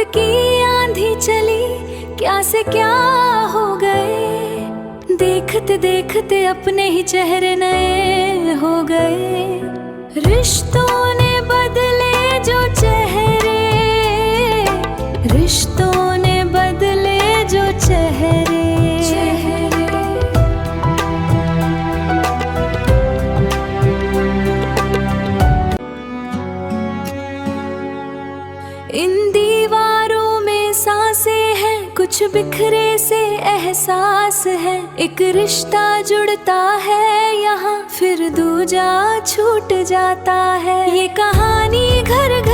की आंधी चली, क्या से क्या हो गए, देखते देखते अपने ही चेहरे नए हो गए। रिश्तों ने बदले जो चेहरे, रिश्तों ने बदले जो चेहरे। इन दीवारों में सांसें हैं, कुछ बिखरे से एहसास है। एक रिश्ता जुड़ता है यहाँ, फिर दूजा छूट जाता है। ये कहानी घर घर